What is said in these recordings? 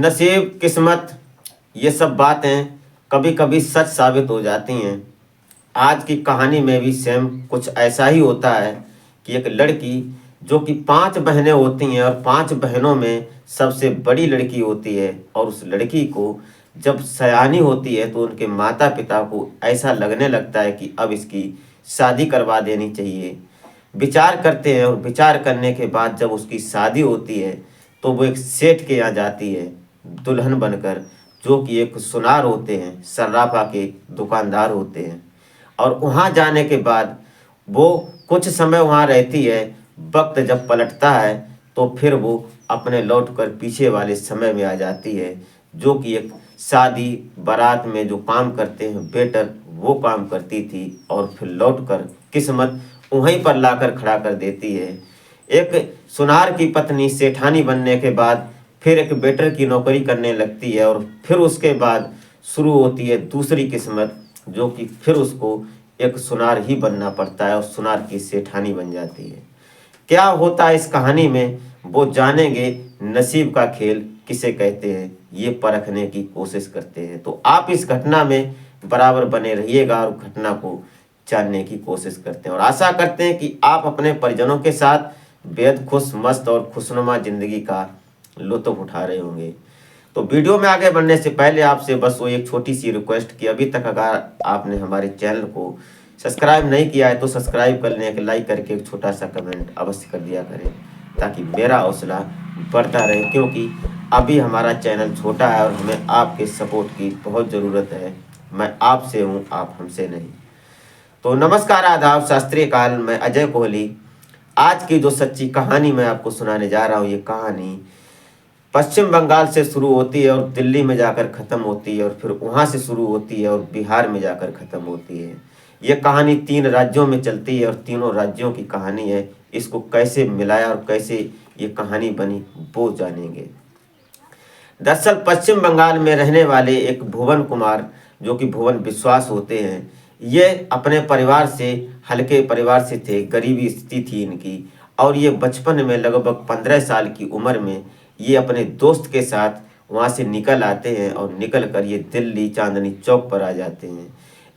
नसीब, किस्मत, ये सब बातें कभी कभी सच साबित हो जाती हैं। आज की कहानी में भी सेम कुछ ऐसा ही होता है कि एक लड़की जो कि 5 बहनें होती हैं और 5 बहनों में सबसे बड़ी लड़की होती है, और उस लड़की को जब सयानी होती है तो उनके माता पिता को ऐसा लगने लगता है कि अब इसकी शादी करवा देनी चाहिए। विचार करते हैं और विचार करने के बाद जब उसकी शादी होती है तो वो एक सेठ के यहाँ जाती है दुल्हन बनकर, जो कि एक सुनार होते हैं, सर्राफा के दुकानदार होते हैं। और वहाँ जाने के बाद वो कुछ समय वहाँ रहती है। वक्त जब पलटता है तो फिर वो अपने लौट कर पीछे वाले समय में आ जाती है, जो कि एक शादी बारात में जो काम करते हैं वेटर, वो काम करती थी। और फिर लौट कर किस्मत वहीं पर लाकर खड़ा कर देती है। एक सुनार की पत्नी सेठानी बनने के बाद फिर एक वेटर की नौकरी करने लगती है, और फिर उसके बाद शुरू होती है दूसरी किस्मत, जो कि फिर उसको एक सुनार ही बनना पड़ता है और सुनार की सेठानी बन जाती है। क्या होता है इस कहानी में वो जानेंगे। नसीब का खेल किसे कहते हैं ये परखने की कोशिश करते हैं। तो आप इस घटना में बराबर बने रहिएगा और घटना को जानने की कोशिश करते हैं, और आशा करते हैं कि आप अपने परिजनों के साथ बेहद खुश, मस्त और खुशनुमा जिंदगी का लुत्फ उठा रहे होंगे। तो वीडियो में आगे बढ़ने से पहले आपसे बस वो एक छोटी सी रिक्वेस्ट कि अभी तक अगर आपने हमारे चैनल को सब्सक्राइब नहीं किया है तो सब्सक्राइब कर लें, एक लाइक करके एक छोटा सा कमेंट अवश्य कर दिया करें, ताकि मेरा हौसला बढ़ता रहे। क्योंकि अभी हमारा चैनल छोटा है और हमें आपके सपोर्ट की बहुत ज़रूरत है। मैं आपसे हूँ, आप हमसे नहीं। तो नमस्कार, आदाब, शास्त्रीय काल। मैं अजय कोहली। आज की जो सच्ची कहानी मैं आपको सुनाने जा रहा हूँ, ये कहानी पश्चिम बंगाल से शुरू होती है और दिल्ली में जाकर ख़त्म होती है, और फिर वहाँ से शुरू होती है और बिहार में जाकर ख़त्म होती है। ये कहानी 3 राज्यों में चलती है और तीनों राज्यों की कहानी है। इसको कैसे मिलाया और कैसे ये कहानी बनी वो जानेंगे। दरअसल पश्चिम बंगाल में रहने वाले एक भुवन कुमार, जो कि भुवन विश्वास होते हैं, ये अपने परिवार से, हल्के परिवार से थे, गरीबी स्थिति थी इनकी। और ये बचपन में लगभग 15 साल की उम्र में ये अपने दोस्त के साथ वहाँ से निकल आते हैं, और निकल कर ये दिल्ली चांदनी चौक पर आ जाते हैं।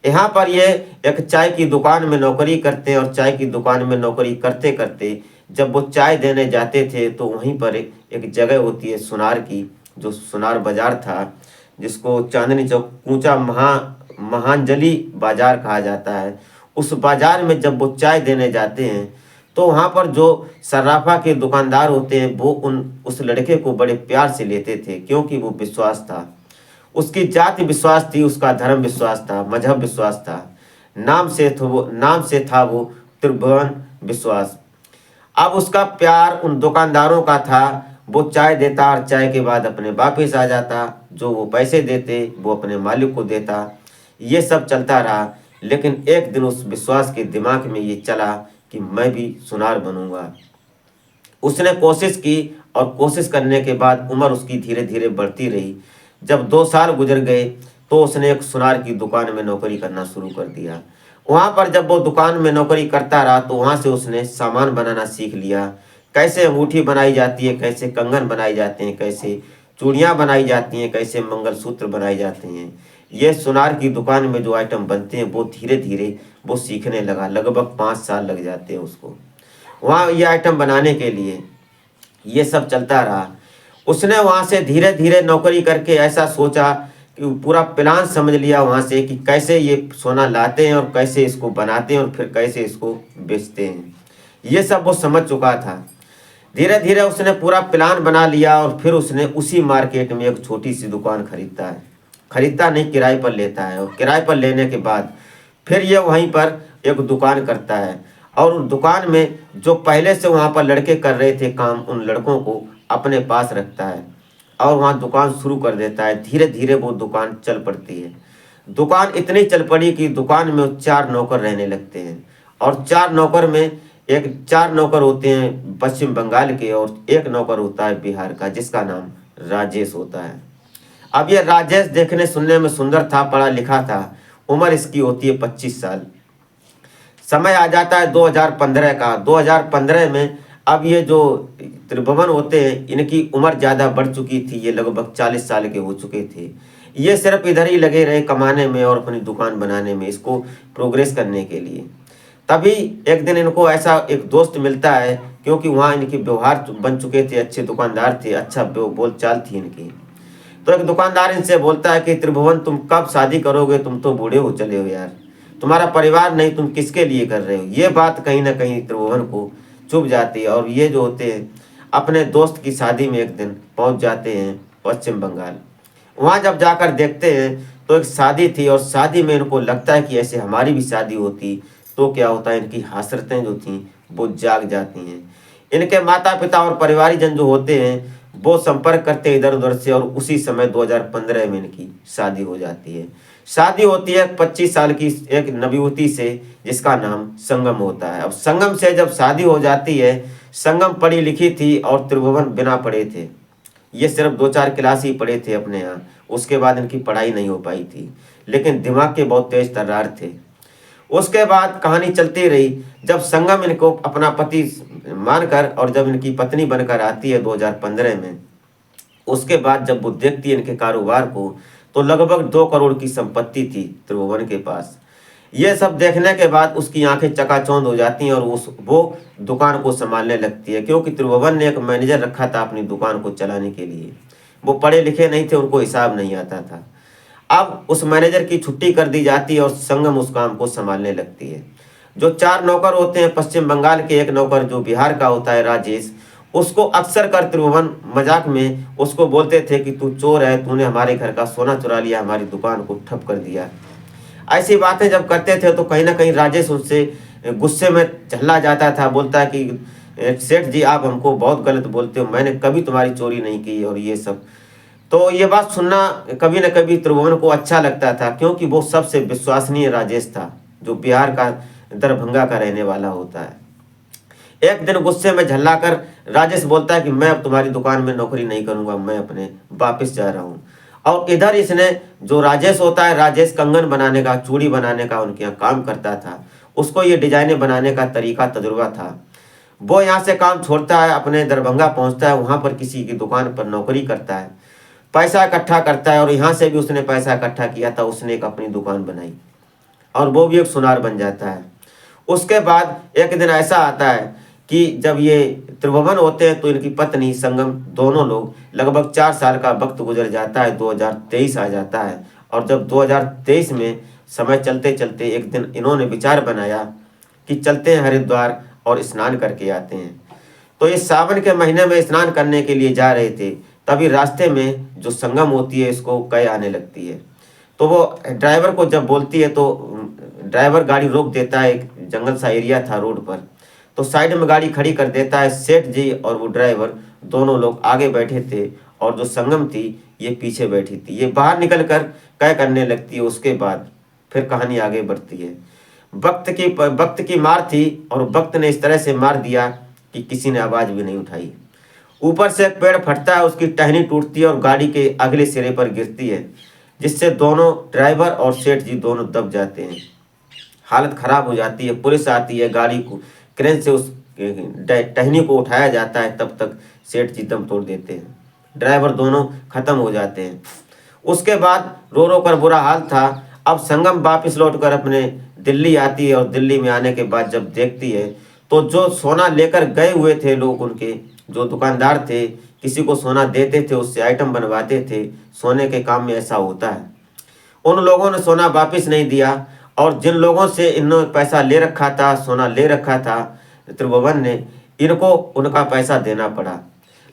यहाँ पर ये एक चाय की दुकान में नौकरी करते हैं, और चाय की दुकान में नौकरी करते करते जब वो चाय देने जाते थे तो वहीं पर एक जगह होती है सुनार की, जो सुनार बाजार था, जिसको चांदनी चौक कूचा महांजलि बाजार कहा जाता है। उस बाजार में जब वो चाय देने जाते हैं तो वहाँ पर जो सर्राफा के दुकानदार होते हैं वो उस लड़के को बड़े प्यार से लेते थे, क्योंकि वो विश्वास था, उसकी जाति विश्वास थी, उसका धर्म विश्वास था, मजहब विश्वास था। नाम से था वो त्रिभुवन विश्वास। अब उसका प्यार उन दुकानदारों का था। वो चाय देता और चाय के बाद अपने वापिस आ जाता, जो वो पैसे देते वो अपने मालिक को देता। ये सब चलता रहा, लेकिन एक दिन उस विश्वास के दिमाग में ये चला कि मैं भी सुनार बनूंगा। उसने कोशिश की, और कोशिश करने के बाद उम्र उसकी धीरे धीरे बढ़ती रही। जब 2 साल गुजर गए तो उसने एक सुनार की दुकान में नौकरी करना शुरू कर दिया। वहाँ पर जब वो दुकान में नौकरी करता रहा तो वहाँ से उसने सामान बनाना सीख लिया, कैसे अंगूठी बनाई जाती है, कैसे कंगन बनाए जाते हैं, कैसे चूड़ियाँ बनाई जाती हैं, कैसे मंगलसूत्र बनाए जाते हैं। ये सुनार की दुकान में जो आइटम बनते हैं वो धीरे धीरे वो सीखने लगा। लगभग 5 साल लग जाते हैं उसको वहाँ ये आइटम बनाने के लिए। ये सब चलता रहा। उसने वहाँ से धीरे धीरे नौकरी करके ऐसा सोचा कि पूरा प्लान समझ लिया वहाँ से कि कैसे ये सोना लाते हैं और कैसे इसको बनाते हैं और फिर कैसे इसको बेचते हैं। ये सब वो समझ चुका था। धीरे धीरे उसने पूरा प्लान बना लिया, और फिर उसने उसी मार्केट में एक छोटी सी दुकान खरीदता नहीं, किराए पर लेता है। और किराए पर लेने के बाद फिर ये वहीं पर एक दुकान करता है, और उस दुकान में जो पहले से वहाँ पर लड़के कर रहे थे काम, उन लड़कों को अपने पास रखता है और वहाँ दुकान शुरू कर देता है। धीरे धीरे वो दुकान चल पड़ती है। दुकान इतनी चल पड़ी कि दुकान में 4 नौकर रहने लगते हैं, और 4 नौकर में 4 नौकर होते हैं पश्चिम बंगाल के, और 1 नौकर होता है बिहार का, जिसका नाम राजेश होता है। अब ये राजेश देखने सुनने में सुंदर था, पढ़ा लिखा था। उम्र इसकी होती है 25 साल। समय आ जाता है 2015 का। 2015 में अब ये जो त्रिभुवन होते हैं इनकी उम्र ज़्यादा बढ़ चुकी थी, ये लगभग 40 साल के हो चुके थे। ये सिर्फ इधर ही लगे रहे कमाने में और अपनी दुकान बनाने में, इसको प्रोग्रेस करने के लिए। तभी एक दिन इनको ऐसा एक दोस्त मिलता है, क्योंकि वहाँ इनके व्यवहार बन चुके थे, अच्छे दुकानदार थे, अच्छा बोलचाल थी इनकी। तो एक दुकानदार इनसे बोलता है कि त्रिभुवन तुम कब शादी करोगे, तुम तो बूढ़े हो चले हो यार, तुम्हारा परिवार नहीं, तुम किसके लिए कर रहे हो। ये बात कहीं ना कहीं त्रिभुवन को चुभ जाती है और ये जो होते हैं अपने दोस्त की शादी में एक दिन पहुंच जाते हैं पश्चिम बंगाल। वहाँ जब जाकर देखते हैं तो एक शादी थी और शादी में इनको लगता है कि ऐसे हमारी भी शादी होती तो क्या होता है, इनकी हसरतें जो थी वो जाग जाती हैं। इनके माता पिता और परिवारीजन जो होते हैं वो संपर्क करते हैं इधर उधर से और उसी समय 2015 में इनकी शादी हो जाती है। शादी होती है 25 साल की एक नवयुवती से जिसका नाम संगम होता है। अब संगम से जब शादी हो जाती है, संगम पढ़ी लिखी थी और त्रिभुवन बिना पढ़े थे। ये सिर्फ 2-4 क्लास ही पढ़े थे अपने यहाँ, उसके बाद इनकी पढ़ाई नहीं हो पाई थी, लेकिन दिमाग के बहुत तेज तर्रार थे। उसके बाद कहानी चलती रही। जब संगम इनको अपना पति मानकर और जब इनकी पत्नी बनकर आती है 2015 में, उसके बाद जब वो देखती है इनके कारोबार को तो लगभग 2 करोड़ की संपत्ति थी त्रिभुवन के पास। ये सब देखने के बाद उसकी आंखें चकाचौंध हो जाती हैं और वो दुकान को संभालने लगती है, क्योंकि त्रिभुवन ने एक मैनेजर रखा था अपनी दुकान को चलाने के लिए। वो पढ़े लिखे नहीं थे, उनको हिसाब नहीं आता था। अब उस मैनेजर की छुट्टी कर दी जाती है और संगम उस काम को संभालने लगती है। जो 4 नौकर होते हैं पश्चिम बंगाल के, एक नौकर जो बिहार का होता है राजेश, उसको अक्सर कर त्रिभुवन मजाक में उसको बोलते थे कि तू चोर है, तूने हमारे घर का सोना चुरा लिया, हमारी दुकान को ठप कर दिया। ऐसी बातें जब करते थे तो कहीं ना कहीं राजेश उससे गुस्से में झल्ला जाता था। बोलता है कि सेठ जी आप हमको बहुत गलत बोलते हो, मैंने कभी तुम्हारी चोरी नहीं की और ये सब। तो ये बात सुनना कभी न कभी त्रिभुवन को अच्छा लगता था, क्योंकि वो सबसे विश्वसनीय राजेश था जो बिहार का दरभंगा का रहने वाला होता है। एक दिन गुस्से में झल्ला कर राजेश बोलता है कि मैं अब तुम्हारी दुकान में नौकरी नहीं करूंगा, मैं अपने वापस जा रहा हूँ। और इधर इसने जो राजेश होता है, राजेश कंगन बनाने का, चूड़ी बनाने का उनके यहाँ काम करता था, उसको ये डिजाइनें बनाने का तरीका तजुर्बा था। वो यहाँ से काम छोड़ता है, अपने दरभंगा पहुँचता है, वहाँ पर किसी की दुकान पर नौकरी करता है, पैसा इकट्ठा करता है और यहाँ से भी उसने पैसा इकट्ठा किया था, उसने एक अपनी दुकान बनाई और वो भी एक सुनार बन जाता है। उसके बाद एक दिन ऐसा आता है कि जब ये त्रिभुवन होते हैं तो इनकी पत्नी संगम दोनों लोग लगभग 4 साल का वक्त गुजर जाता है, 2023 आ जाता है। और जब 2023 में समय चलते चलते एक दिन इन्होंने विचार बनाया कि चलते हैं हरिद्वार और स्नान करके आते हैं। तो इस सावन के महीने में स्नान करने के लिए जा रहे थे, तभी रास्ते में जो संगम होती है इसको कै आने लगती है। तो वो ड्राइवर को जब बोलती है तो ड्राइवर गाड़ी रोक देता है, एक जंगल सा एरिया था रोड पर, तो साइड में गाड़ी खड़ी कर देता है। सेठ जी और वो ड्राइवर दोनों लोग आगे बैठे थे और जो संगम थी ये पीछे बैठी थी। ये बाहर निकल कर कै करने लगती है। उसके बाद फिर कहानी आगे बढ़ती है। वक्त की मार थी और वक्त ने इस तरह से मार दिया कि किसी ने आवाज़ भी नहीं उठाई। ऊपर से एक पेड़ फटता है, उसकी टहनी टूटती है और गाड़ी के अगले सिरे पर गिरती है, जिससे दोनों ड्राइवर और सेठ जी दोनों दब जाते हैं। हालत खराब हो जाती है। पुलिस आती है, गाड़ी को क्रेन से उस टहनी को उठाया जाता है, तब तक सेठ जी दम तोड़ देते हैं, ड्राइवर दोनों खत्म हो जाते हैं। उसके बाद रो रो कर बुरा हाल था। अब संगम वापस लौट कर अपने दिल्ली आती है और दिल्ली में आने के बाद जब देखती है तो जो सोना लेकर गए हुए थे लोग, उनके जो दुकानदार थे, किसी को सोना देते थे, उससे आइटम बनवाते थे, सोने के काम में ऐसा होता है, उन लोगों ने सोना वापस नहीं दिया। और जिन लोगों से इन्होंने पैसा ले रखा था, सोना ले रखा था त्रिभुवन ने, इनको उनका पैसा देना पड़ा।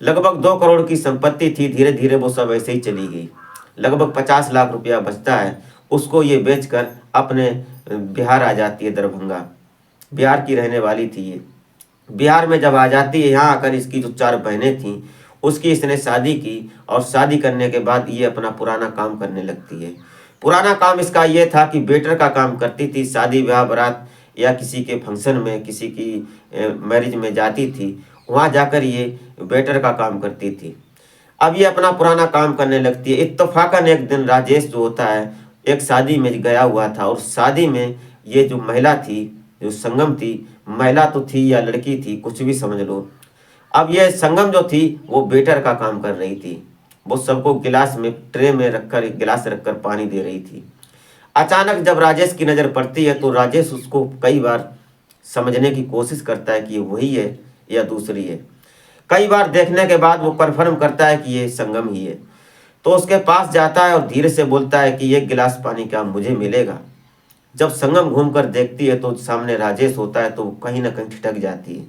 लगभग 2 करोड़ की संपत्ति थी, धीरे धीरे वो सब ऐसे ही चली गई। लगभग 50 लाख रुपया बचता है, उसको ये बेचकर अपने बिहार आ जाती है, दरभंगा बिहार की रहने वाली थी ये। बिहार में जब आ जाती है, यहाँ आकर इसकी जो 4 बहनें थीं उसकी इसने शादी की और शादी करने के बाद ये अपना पुराना काम करने लगती है। पुराना काम इसका ये था कि वेटर का काम करती थी। शादी ब्याह बारात या किसी के फंक्शन में, किसी की मैरिज में जाती थी, वहाँ जाकर ये वेटर का काम करती थी। अब ये अपना पुराना काम करने लगती है। इत्तफाकन एक दिन राजेश जो होता है एक शादी में गया हुआ था और शादी में ये जो महिला थी, जो संगम थी, महिला तो थी या लड़की थी, कुछ भी समझ लो, अब ये संगम जो थी वो वेटर का काम कर रही थी। वो सबको गिलास में, ट्रे में रखकर, गिलास रखकर पानी दे रही थी। अचानक जब राजेश की नज़र पड़ती है तो राजेश उसको कई बार समझने की कोशिश करता है कि ये वही है या दूसरी है। कई बार देखने के बाद वो कन्फर्म करता है कि ये संगम ही है। तो उसके पास जाता है और धीरे से बोलता है कि एक गिलास पानी क्या मुझे मिलेगा। जब संगम घूमकर देखती है तो सामने राजेश होता है तो कहीं ना कहीं ठिठक जाती है,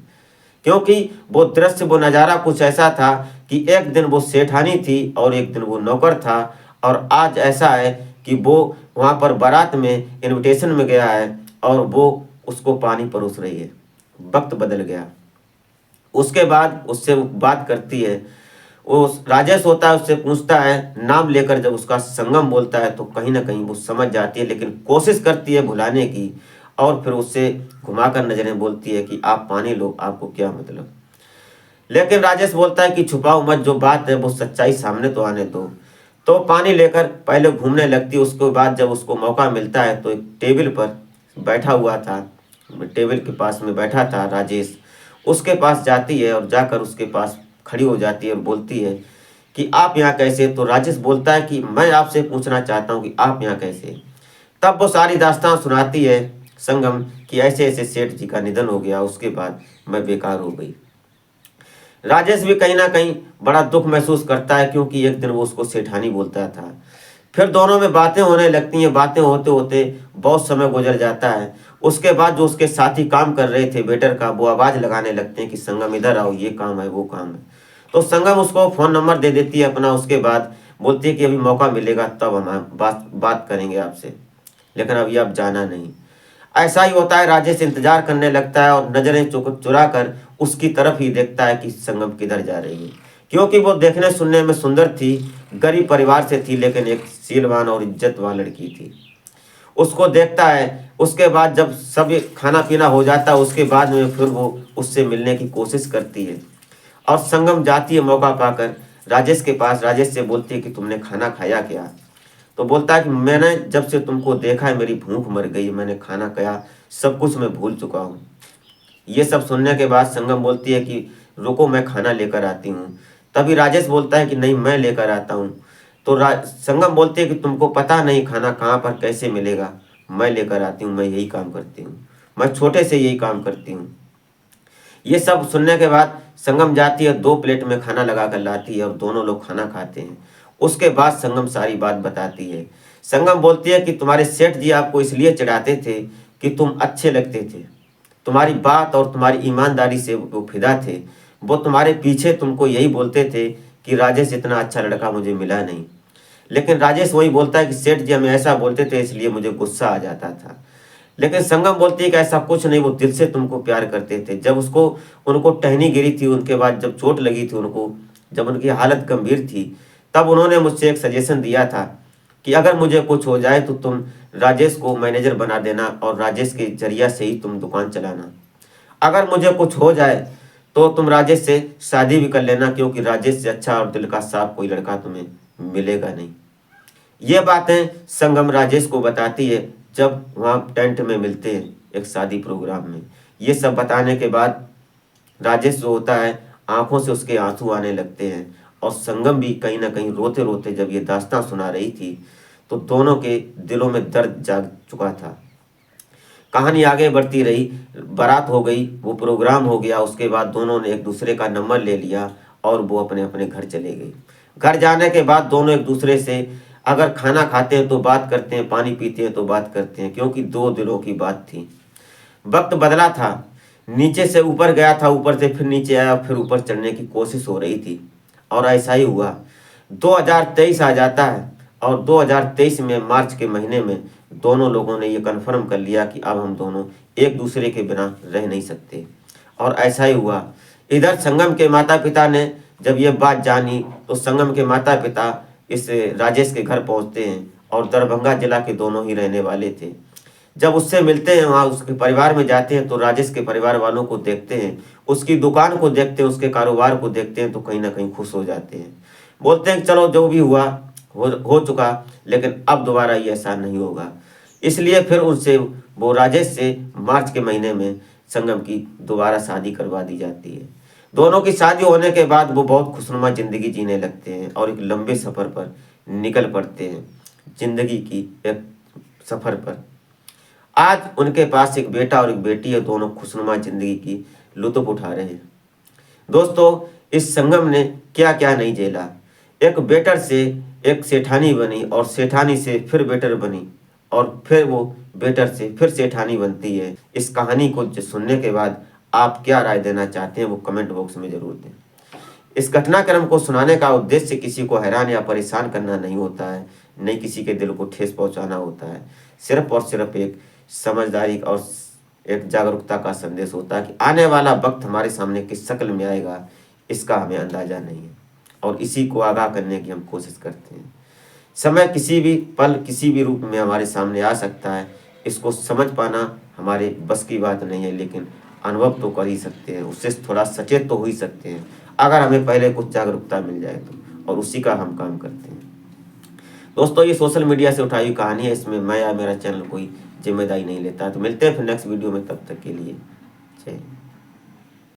क्योंकि वो दृश्य, वो नज़ारा कुछ ऐसा था कि एक दिन वो सेठानी थी और एक दिन वो नौकर था, और आज ऐसा है कि वो वहाँ पर बारात में इनविटेशन में गया है और वो उसको पानी परोस रही है। वक्त बदल गया। उसके बाद उससे वो बात करती है। वो राजेश होता है, उससे पूछता है नाम लेकर। जब उसका संगम बोलता है तो कहीं ना कहीं वो समझ जाती है, लेकिन कोशिश करती है भुलाने की, और फिर उससे घुमाकर नजरें बोलती है कि आप पानी लो, आपको क्या मतलब। लेकिन राजेश बोलता है कि छुपाओ मत, जो बात है वो सच्चाई सामने तो आने दो। तो पानी लेकर पहले घूमने लगती है। उसके बाद जब उसको मौका मिलता है तो एक टेबल पर बैठा हुआ था, टेबल के पास में बैठा था राजेश, उसके पास जाती है और जाकर उसके पास खड़ी हो जाती है और बोलती है कि आप यहाँ कैसे। तो राजेश बोलता है कि मैं आपसे पूछना चाहता हूँ कि आप यहाँ कैसे। तब वो सारी दास्तान सुनाती है संगम कि ऐसे ऐसे सेठ जी का निधन हो गया, उसके बाद मैं बेकार हो गई। राजेश भी कहीं ना कहीं बड़ा दुख महसूस करता है, क्योंकि एक दिन वो उसको सेठानी बोलता था। फिर दोनों में बातें होने लगती हैं। बातें होते होते बहुत समय गुजर जाता है। उसके बाद जो उसके साथी काम कर रहे थे वेटर का, वो आवाज़ लगाने लगते हैं कि संगम इधर आओ, ये काम है वो काम है। तो संगम उसको फ़ोन नंबर दे देती है अपना। उसके बाद बोलती है कि अभी मौका मिलेगा तब हम बात करेंगे आपसे, लेकिन अभी आप जाना नहीं। ऐसा ही होता है। राजेश इंतजार करने लगता है और नजरें चुरा कर उसकी तरफ ही देखता है कि संगम किधर जा रही है, क्योंकि वो देखने सुनने में सुंदर थी, गरीब परिवार से थी, लेकिन एक सीलवान और इज्जतवान लड़की थी। उसको देखता है। उसके बाद जब सब खाना पीना हो जाता है उसके बाद में फिर वो उससे मिलने की कोशिश करती है, और संगम जाती है मौका पाकर राजेश के पास। राजेश से बोलती है कि तुमने खाना खाया क्या। तो बोलता है कि मैंने जब से तुमको देखा है मेरी भूख मर गई, मैंने खाना खाया, सब कुछ मैं भूल चुका हूँ। ये सब सुनने के बाद संगम बोलती है कि रुको मैं खाना लेकर आती हूँ। तभी राजेश बोलता है कि नहीं मैं लेकर आता हूँ। तो संगम बोलती है कि तुमको पता नहीं खाना कहाँ पर कैसे मिलेगा, मैं लेकर आती हूँ, मैं यही काम करती हूँ, मैं छोटे से यही काम करती हूँ। ये सब सुनने के बाद संगम जाती है, 2 प्लेट में खाना लगा कर लाती है और दोनों लोग खाना खाते हैं। उसके बाद संगम सारी बात बताती है। संगम बोलती है कि तुम्हारे सेठ जी आपको इसलिए चिढ़ाते थे कि तुम अच्छे लगते थे, तुम्हारी बात और तुम्हारी ईमानदारी से वो फिदा थे। वो तुम्हारे पीछे तुमको यही बोलते थे कि राजेश इतना अच्छा लड़का मुझे मिला नहीं। लेकिन राजेश वही बोलता है कि सेठ जी हमें ऐसा बोलते थे इसलिए मुझे गुस्सा आ जाता था। लेकिन संगम बोलती है कि ऐसा कुछ नहीं, वो दिल से तुमको प्यार करते थे। जब उसको उनको टहनी गिरी थी, उनके बाद जब चोट लगी थी उनको, जब उनकी हालत गंभीर थी, तब उन्होंने मुझसे एक सजेशन दिया था कि अगर मुझे कुछ हो जाए तो तुम राजेश को मैनेजर बना देना और राजेश के जरिया से ही तुम दुकान चलाना। अगर मुझे कुछ हो जाए तो तुम राजेश से शादी भी कर लेना, क्योंकि राजेश से अच्छा और दिल का साफ कोई लड़का तुम्हें मिलेगा नहीं। ये बातें संगम राजेश को बताती है जब वहाँ टेंट में मिलते हैं एक शादी प्रोग्राम में। ये सब बताने के बाद राजेश जो होता है आंखों से उसके आंसू आने लगते हैं, और संगम भी कहीं ना कहीं रोते रोते जब ये दास्तां सुना रही थी तो दोनों के दिलों में दर्द जाग चुका था। कहानी आगे बढ़ती रही। बारात हो गई, वो प्रोग्राम हो गया। उसके बाद दोनों ने एक दूसरे का नंबर ले लिया और वो अपने अपने घर चले गए। घर जाने के बाद दोनों एक दूसरे से अगर खाना खाते हैं तो बात करते हैं, पानी पीते हैं तो बात करते हैं, क्योंकि दो दिलों की बात थी। वक्त बदला था, नीचे से ऊपर गया था, ऊपर से फिर नीचे आया, फिर ऊपर चढ़ने की कोशिश हो रही थी, और ऐसा ही हुआ। 2023 आ जाता है और 2023 में मार्च के महीने में दोनों लोगों ने ये कन्फर्म कर लिया कि अब हम दोनों एक दूसरे के बिना रह नहीं सकते, और ऐसा ही हुआ। इधर संगम के माता पिता ने जब ये बात जानी तो संगम के माता पिता इस राजेश के घर पहुंचते हैं, और दरभंगा जिला के दोनों ही रहने वाले थे। जब उससे मिलते हैं, वहाँ उसके परिवार में जाते हैं तो राजेश के परिवार वालों को देखते हैं, उसकी दुकान को देखते हैं, उसके कारोबार को देखते हैं तो कहीं ना कहीं खुश हो जाते हैं। बोलते हैं कि चलो जो भी हुआ हो चुका, लेकिन अब दोबारा ये ऐसा नहीं होगा। इसलिए फिर उनसे, वो राजेश से मार्च के महीने में संगम की दोबारा शादी करवा दी जाती है। दोनों की शादी होने के बाद वो बहुत खुशनुमा ज़िंदगी जीने लगते हैं और एक लंबे सफ़र पर निकल पड़ते हैं, ज़िंदगी की एक सफ़र पर। आज उनके पास एक बेटा और एक बेटी है, दोनों खुशनुमा ज़िंदगी की लुत्फ़ उठा रहे हैं। दोस्तों, इस संगम ने क्या क्या नहीं झेला। एक बेटर से एक सेठानी बनी और सेठानी से फिर बेटर बनी और फिर वो बेटर से फिर सेठानी बनती है। इस कहानी को सुनने के बाद आप क्या राय देना चाहते हैं वो कमेंट बॉक्स में ज़रूर दें। इस घटनाक्रम को सुनाने का उद्देश्य किसी को हैरान या परेशान करना नहीं होता है, नहीं किसी के दिल को ठेस पहुंचाना होता है। सिर्फ और सिर्फ एक समझदारी और एक जागरूकता का संदेश होता है कि आने वाला वक्त हमारे सामने किस शक्ल में आएगा इसका हमें अंदाज़ा नहीं है और इसी को आगाह करने की हम कोशिश करते हैं। समय किसी भी पल किसी भी रूप में हमारे सामने आ सकता है, इसको समझ पाना हमारे बस की बात नहीं है, लेकिन अनुभव तो कर ही सकते हैं, उससे थोड़ा सचेत तो हो ही सकते हैं अगर हमें पहले कुछ जागरूकता मिल जाए तो, और उसी का हम काम करते हैं। दोस्तों, ये सोशल मीडिया से उठाई हुई कहानी है, इसमें मैं या मेरा चैनल कोई जिम्मेदारी नहीं लेता। तो मिलते हैं फिर नेक्स्ट वीडियो में, तब तक के लिए जय हिंद।